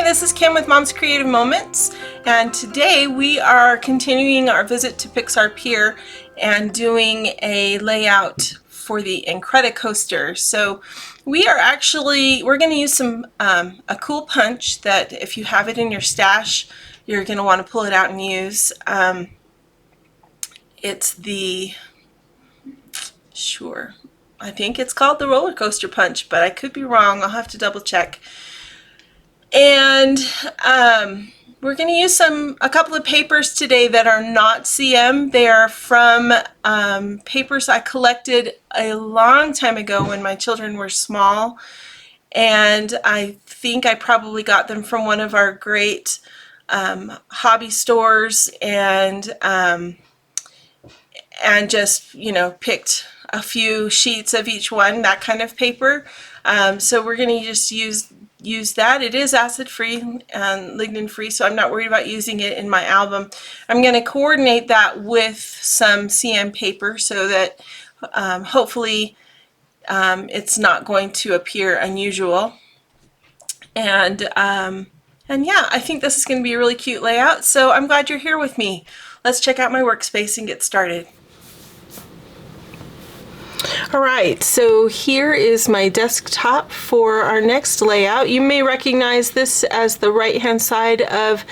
this is Kim with Mom's Creative Moments, and today we are continuing our visit to Pixar Pier and doing a layout for the Incredicoaster. So we're going to use a cool punch that if you have it in your stash, you're going to want to pull it out and use. It's I think it's called the roller coaster punch, but I could be wrong. I'll have to double check. And we're going to use a couple of papers today that are not CM. They are from papers I collected a long time ago when my children were small, and I think I probably got them from one of our great hobby stores, and just, you know, picked a few sheets of each one, that kind of paper. So we're going to just use that. It is acid free and lignin free, so I'm not worried about using it in my album. I'm going to coordinate that with some CM paper so that hopefully it's not going to appear unusual. And yeah, I think this is going to be a really cute layout, so I'm glad you're here with me. Let's check out my workspace and get started. Alright, so here is my desktop for our next layout. You may recognize this as the right hand side of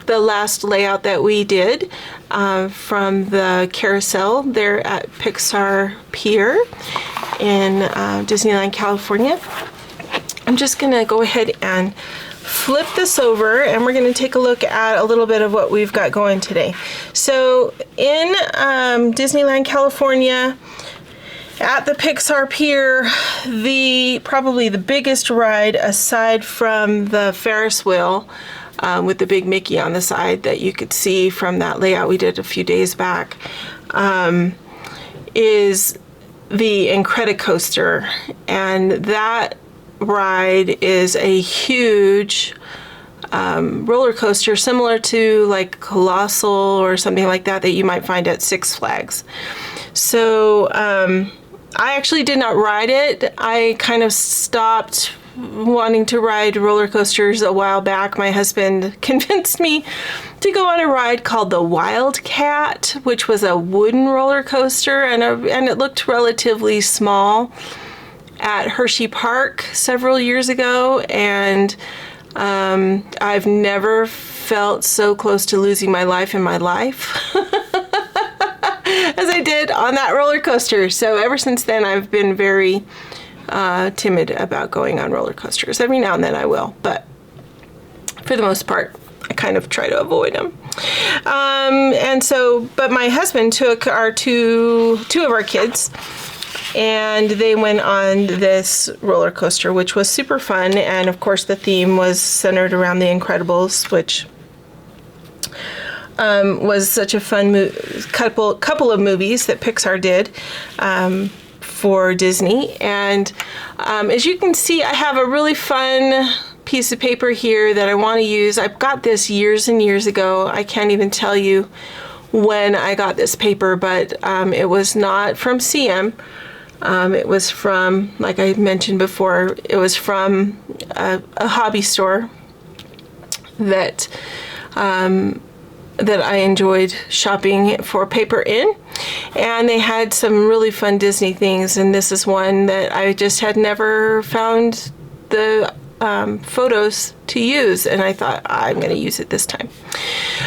the last layout that we did from the carousel there at Pixar Pier in Disneyland, California. I'm just going to go ahead and flip this over and we're going to take a look at a little bit of what we've got going today. So in Disneyland, California, at the Pixar Pier, probably the biggest ride aside from the Ferris wheel with the big Mickey on the side that you could see from that layout we did a few days back is the Incredicoaster, and that ride is a huge roller coaster similar to like Colossal or something like that you might find at Six Flags. So I actually did not ride it. I kind of stopped wanting to ride roller coasters a while back. My husband convinced me to go on a ride called the Wildcat, which was a wooden roller coaster, and it looked relatively small at Hershey Park several years ago, and I've never felt so close to losing my life in my life as I did on that roller coaster. So ever since then, I've been very timid about going on roller coasters. Every now and then I will, but for the most part, I kind of try to avoid them. But my husband took two of our kids, and they went on this roller coaster, which was super fun. And of course, the theme was centered around The Incredibles, which was such a fun couple of movies that Pixar did for Disney. And as you can see, I have a really fun piece of paper here that I want to use. I got this years and years ago. I can't even tell you when I got this paper, but it was not from CM. It was from, like I mentioned before, it was from a hobby store that I enjoyed shopping for paper in, and they had some really fun Disney things, and this is one that I just had never found the photos to use, and I thought I'm going to use it this time.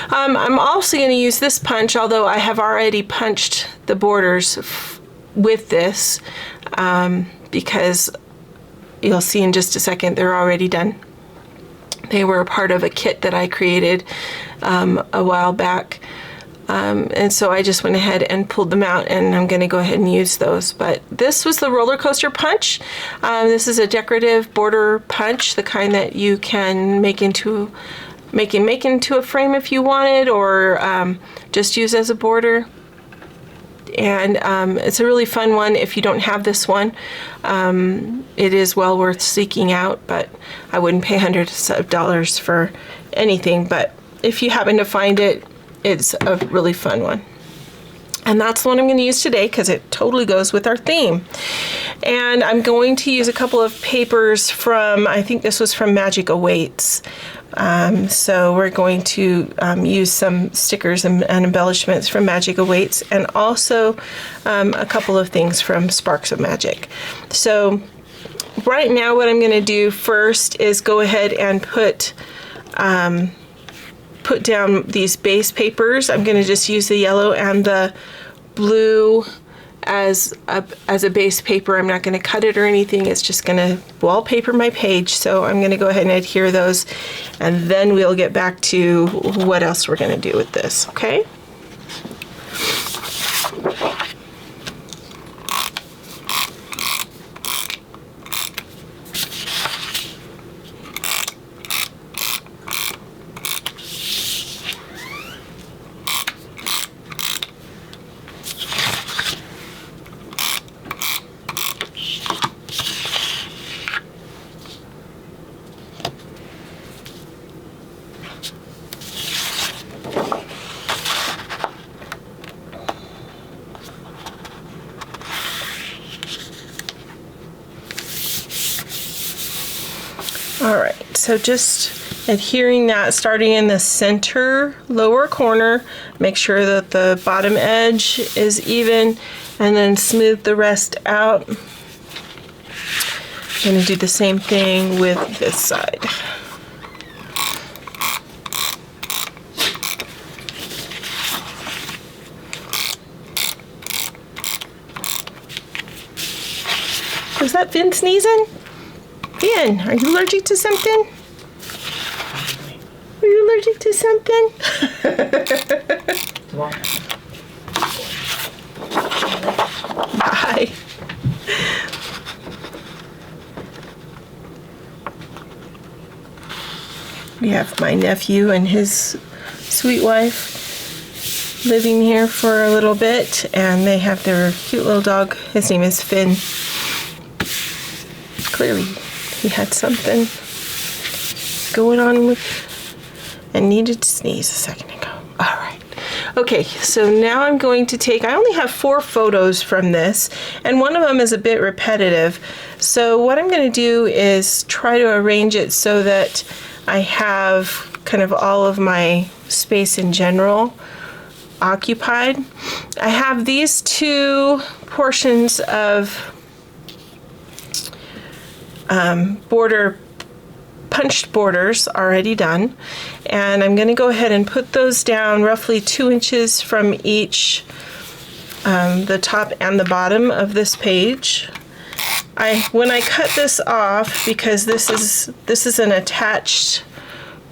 I'm also going to use this punch, although I have already punched the borders with this because you'll see in just a second they're already done. They were a part of a kit that I created a while back, and so I just went ahead and pulled them out, and I'm going to go ahead and use those. But this was the roller coaster punch. This is a decorative border punch, the kind that you can make into a frame if you wanted, or just use as a border. And it's a really fun one. If you don't have this one, it is well worth seeking out, but I wouldn't pay hundreds of dollars for anything. But if you happen to find it, it's a really fun one. And that's the one I'm going to use today because it totally goes with our theme. And I'm going to use a couple of papers from, I think this was from Magic Awaits. So we're going to use some stickers and embellishments from Magic Awaits, and also a couple of things from Sparks of Magic. So right now what I'm going to do first is go ahead and put down these base papers. I'm going to just use the yellow and the blue as a base paper. I'm not going to cut it or anything. It's just going to wallpaper my page. So I'm going to go ahead and adhere those, and then we'll get back to what else we're going to do with this, okay? All right, so just adhering that, starting in the center lower corner, make sure that the bottom edge is even, and then smooth the rest out. I'm going to do the same thing with this side. Was that Finn sneezing? Finn, are you allergic to something? Are you allergic to something? Bye. We have my nephew and his sweet wife living here for a little bit, and they have their cute little dog. His name is Finn. Clearly he had something going on with and needed to sneeze a second ago. All right. Okay, so now I'm going to take, I only have 4 photos from this, and one of them is a bit repetitive. So what I'm going to do is try to arrange it so that I have kind of all of my space in general occupied. I have these 2 portions of punched borders already done, and I'm going to go ahead and put those down roughly 2 inches from each the top and the bottom of this page. When I cut this off, because this is an attached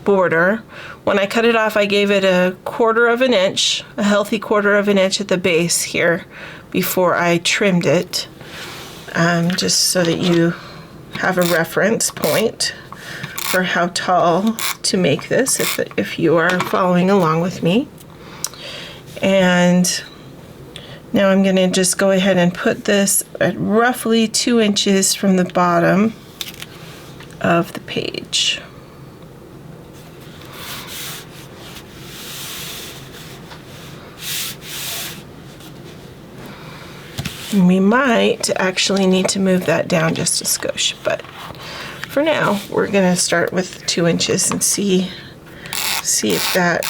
border, when I cut it off I gave it a 1/4 of an inch, a healthy 1/4 of an inch at the base here before I trimmed it, just so that you have a reference point for how tall to make this if you are following along with me. And now I'm going to just go ahead and put this at roughly 2 inches from the bottom of the page. And we might actually need to move that down just a skosh, but for now we're going to start with 2 inches and see if that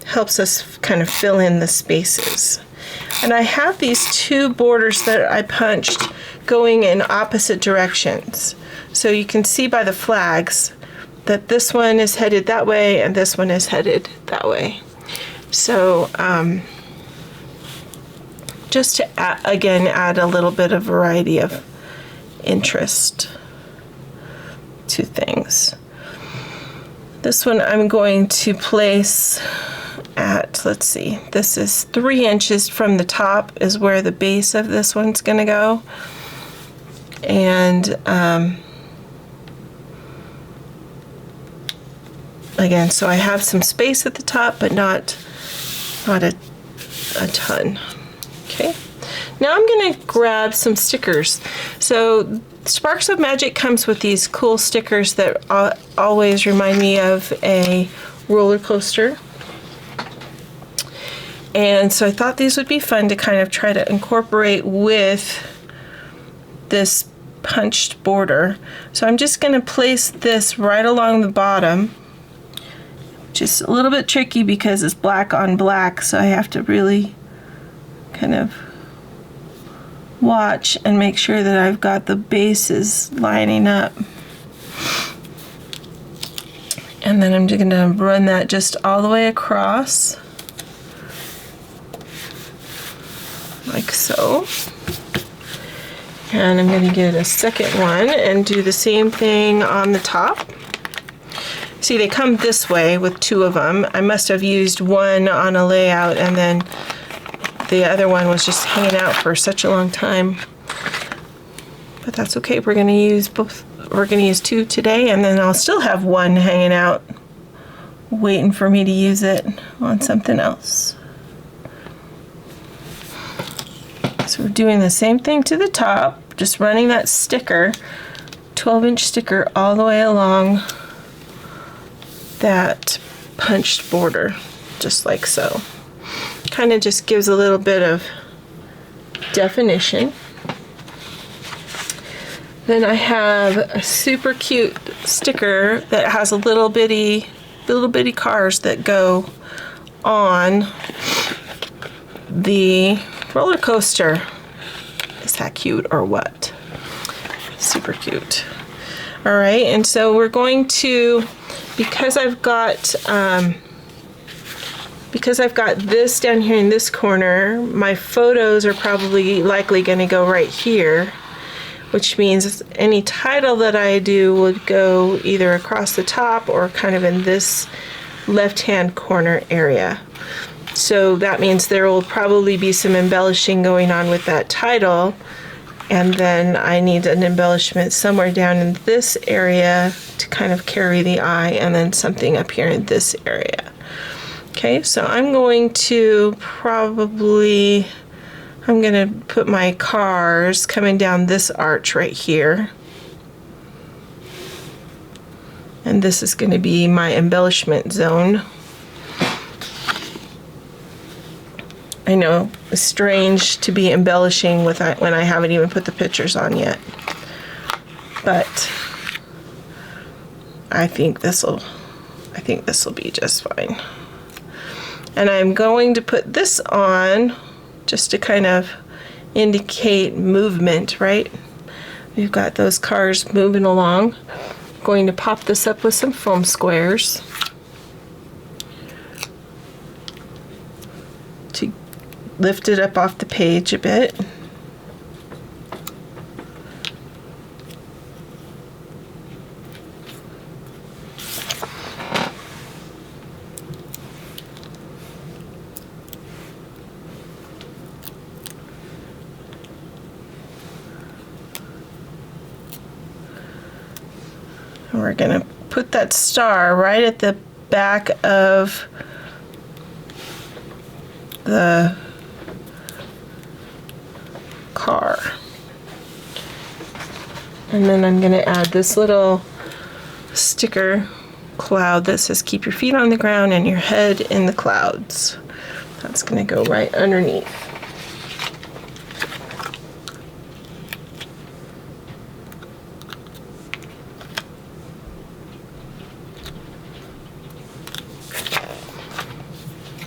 helps us kind of fill in the spaces. And I have these 2 borders that I punched going in opposite directions. So you can see by the flags that this one is headed that way and this one is headed that way. So just to add a little bit of variety of interest to things. This one I'm going to place at, let's see, this is 3 inches from the top is where the base of this one's going to go. And again, so I have some space at the top, but not a ton. Okay, now I'm going to grab some stickers. So Sparks of Magic comes with these cool stickers that always remind me of a roller coaster. And so I thought these would be fun to kind of try to incorporate with this punched border. So I'm just going to place this right along the bottom, which is a little bit tricky because it's black on black, so I have to really kind of watch and make sure that I've got the bases lining up. And then I'm just going to run that just all the way across, like so. And I'm going to get a second one and do the same thing on the top. See, they come this way with two of them. I must have used one on a layout and then the other one was just hanging out for such a long time. But that's okay, we're going to use both. We're going to use two today, and then I'll still have one hanging out waiting for me to use it on something else. So we're doing the same thing to the top, just running that sticker, 12-inch sticker, all the way along that punched border, just like so. Kind of just gives a little bit of definition. Then I have a super cute sticker that has a little bitty cars that go on the roller coaster. Is that cute or what? Super cute. All right, and so we're going to, because I've got this down here in this corner, my photos are probably likely going to go right here, which means any title that I do would go either across the top or kind of in this left-hand corner area. So that means there will probably be some embellishing going on with that title, and then I need an embellishment somewhere down in this area to kind of carry the eye, and then something up here in this area. Okay, so I'm going to put my cars coming down this arch right here. And this is going to be my embellishment zone. I know, it's strange to be embellishing when I haven't even put the pictures on yet. But I think this'll be just fine. And I'm going to put this on just to kind of indicate movement, right? We've got those cars moving along. I'm going to pop this up with some foam squares to lift it up off the page a bit. We're going to put that star right at the back of the car. And then I'm going to add this little sticker cloud that says keep your feet on the ground and your head in the clouds. That's going to go right underneath.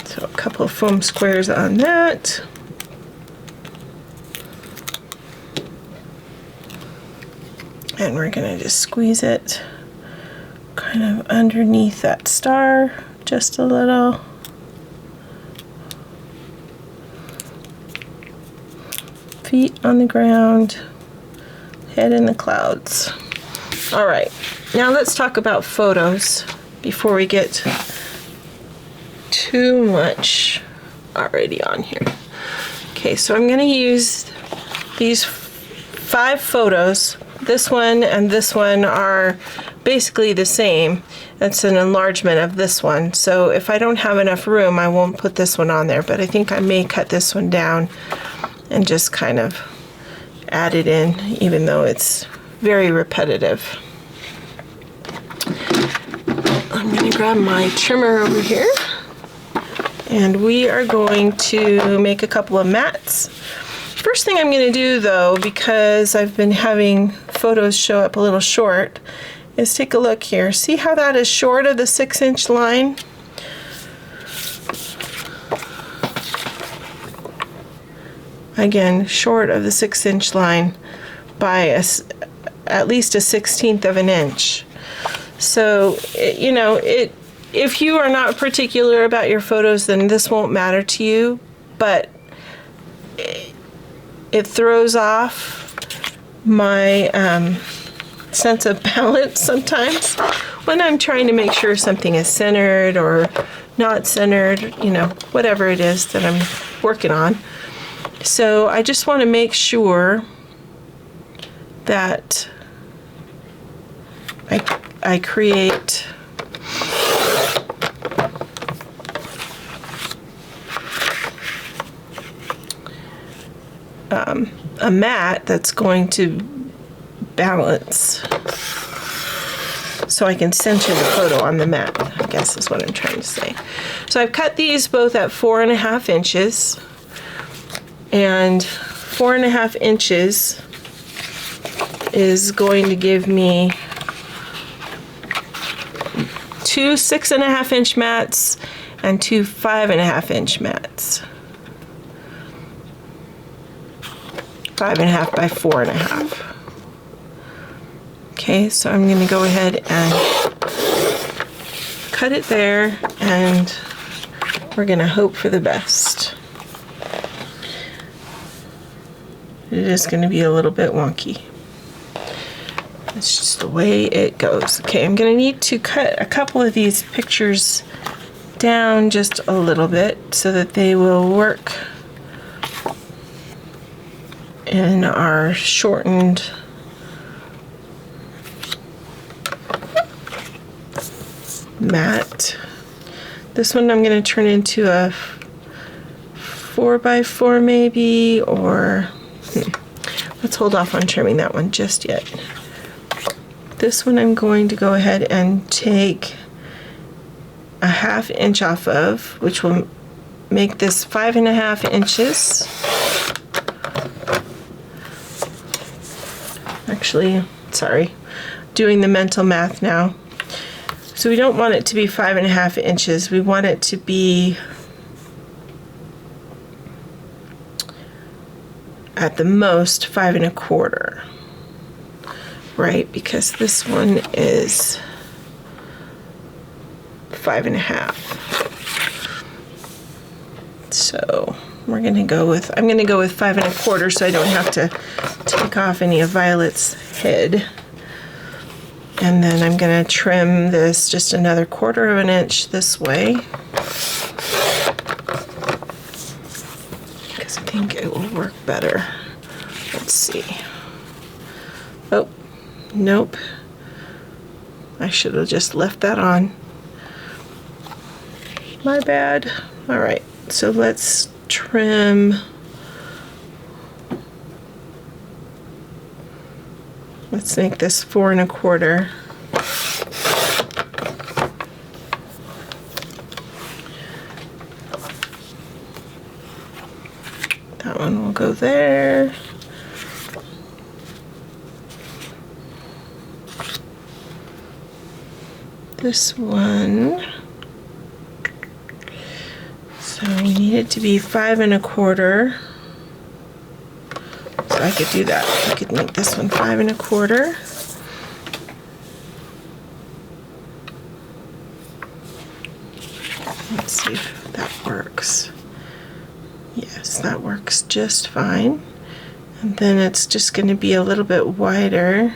So a couple of foam squares on that. And we're going to just squeeze it kind of underneath that star just a little. Feet on the ground, head in the clouds. All right, now let's talk about photos before we get too much already on here. Okay, so I'm going to use these 5 photos. This one and this one are basically the same. That's an enlargement of this one. So if I don't have enough room, I won't put this one on there, but I think I may cut this one down and just kind of add it in, even though it's very repetitive. I'm going to grab my trimmer over here, and we are going to make a couple of mats first thing I'm going to do though, because I've been having photos show up a little short, is take a look here. See how that is short of the 6-inch line? Again, short of the 6-inch line by at least a 1/16 of an inch. So, you know, if you are not particular about your photos, then this won't matter to you, but it throws off my sense of balance sometimes when I'm trying to make sure something is centered or not centered, you know, whatever it is that I'm working on. So I just want to make sure that I create a mat that's going to balance so I can center the photo on the mat, I guess is what I'm trying to say. So I've cut these both at 4.5 inches, and 4.5 inches is going to give me 2 6.5-inch mats and 2 5.5-inch mats. 5.5 by 4.5. Okay, so I'm going to go ahead and cut it there, and we're going to hope for the best. It is going to be a little bit wonky. It's just the way it goes. Okay, I'm going to need to cut a couple of these pictures down just a little bit so that they will work in our shortened mat. This one I'm going to turn into a 4x4 maybe, or let's hold off on trimming that one just yet. This one I'm going to go ahead and take a 1/2 inch off of, which will make this 5.5 inches. Actually, sorry, doing the mental math now. So we don't want it to be 5.5 inches. We want it to be at the most 5.25, right? Because this one is 5.5. So we're gonna go with, I'm gonna go with 5.25 so I don't have to take off any of Violet's head. And then I'm gonna trim this just another 1/4 inch this way, because I think it will work better. Let's see. Oh, nope. I should have just left that on. My bad. All right, so let's trim. Let's make this 4.25. That one will go there. This one. So we need it to be 5.25. So I could do that. I could make this one 5.25. Let's see if that works. Yes, that works just fine. And then it's just going to be a little bit wider.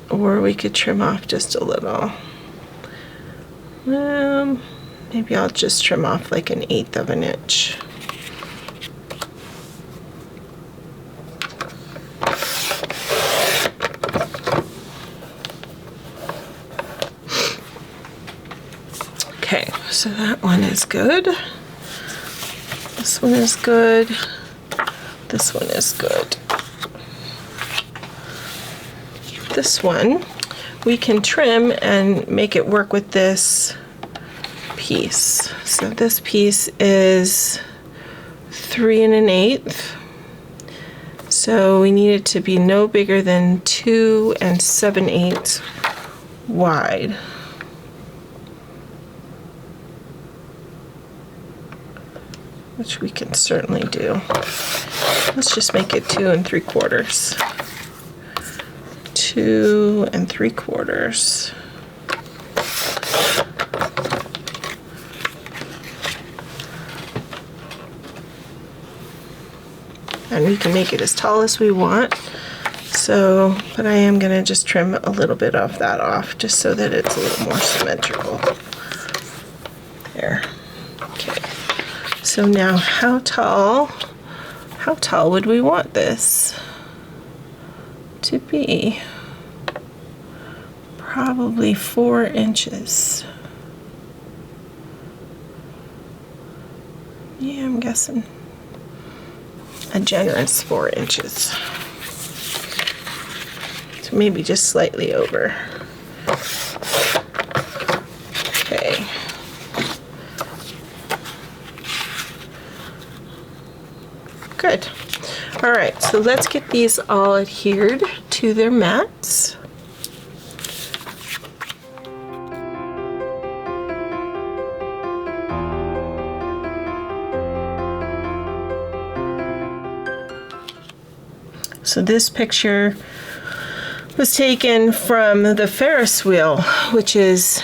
Or we could trim off just a little. Maybe I'll just trim off like 1/8 of an inch. Okay, so that one is good. This one is good. This one is good. This one we can trim and make it work with this piece. So this piece is 3 1/8. So we need it to be no bigger than 2 7/8 wide. Which we can certainly do. Let's just make it 2 3/4. 2 3/4. And we can make it as tall as we want. So, but I am gonna just trim a little bit of that off just so that it's a little more symmetrical. There. Okay. So now how tall would we want this to be? Probably 4 inches. Yeah, I'm guessing a generous 4 inches. So maybe just slightly over. Okay. Good. All right, so let's get these all adhered to their mats. So this picture was taken from the Ferris wheel, which is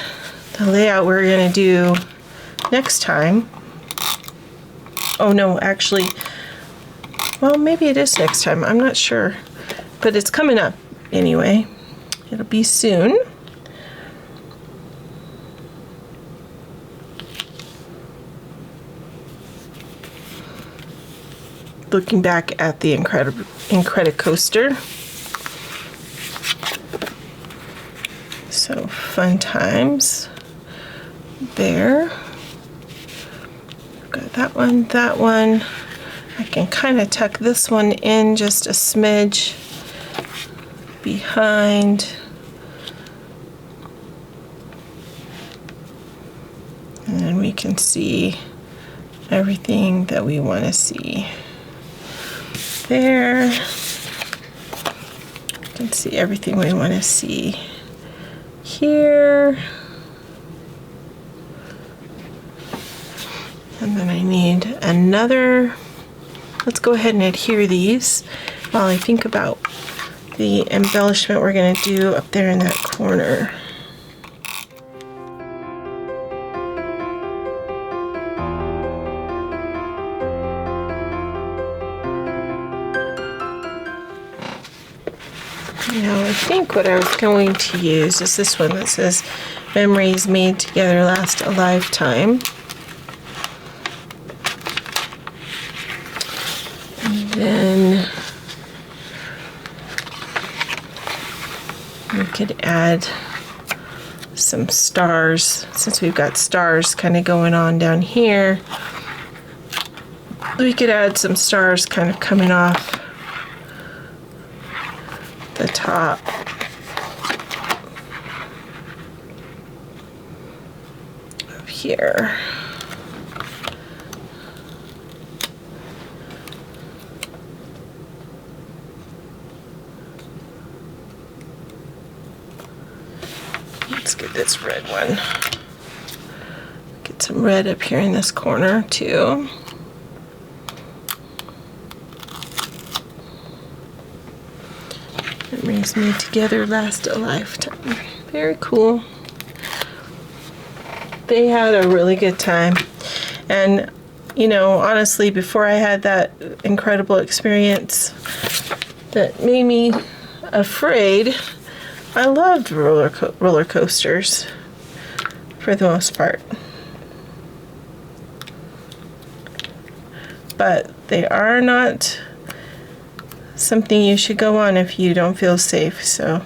the layout we're going to do next time. Oh no, actually, well, maybe it is next time. I'm not sure, but it's coming up anyway. It'll be soon. Looking back at the Incredicoaster. So fun times there. Got that one, that one. I can kind of tuck this one in just a smidge behind. And then we can see everything that we want to see. There. You can see everything we want to see here. And then I need another. Let's go ahead and adhere these while I think about the embellishment we're going to do up there in that corner. Now I think what I was going to use is this one that says memories made together last a lifetime. And then we could add some stars, since we've got stars kind of going on down here. We could add some stars kind of coming off the top. Of here. Let's get this red one. Get some red up here in this corner too. Memories made together last a lifetime. Very cool. They had a really good time. And, you know, honestly, before I had that incredible experience that made me afraid, I loved roller coasters for the most part. But they are not something you should go on if you don't feel safe, so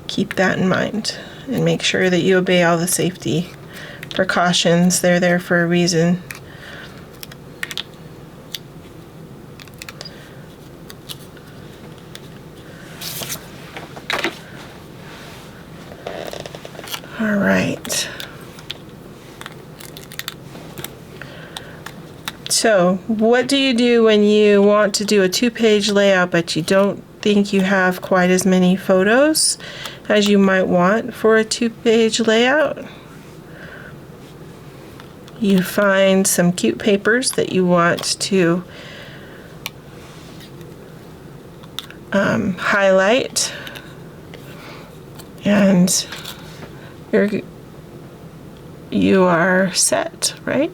keep that in mind and make sure that you obey all the safety precautions. They're there for a reason. All right. So what do you do when you want to do a 2-page layout but you don't think you have quite as many photos as you might want for a 2-page layout? You find some cute papers that you want to highlight, and you are set, right?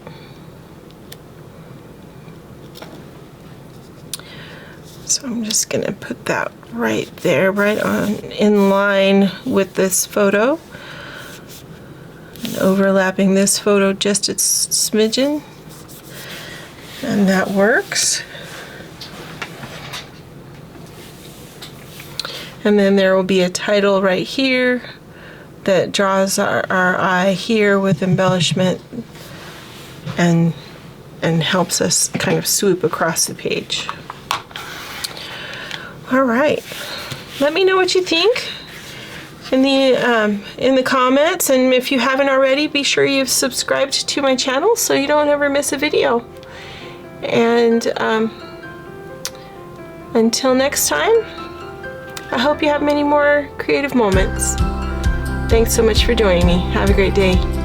So I'm just going to put that right there, right on in line with this photo, and overlapping this photo just a smidgen, and that works. And then there will be a title right here that draws our eye here with embellishment and helps us kind of swoop across the page. All right, let me know what you think in the comments, and if you haven't already, be sure you've subscribed to my channel so you don't ever miss a video. And until next time, I hope you have many more creative moments. Thanks so much for joining me. Have a great day.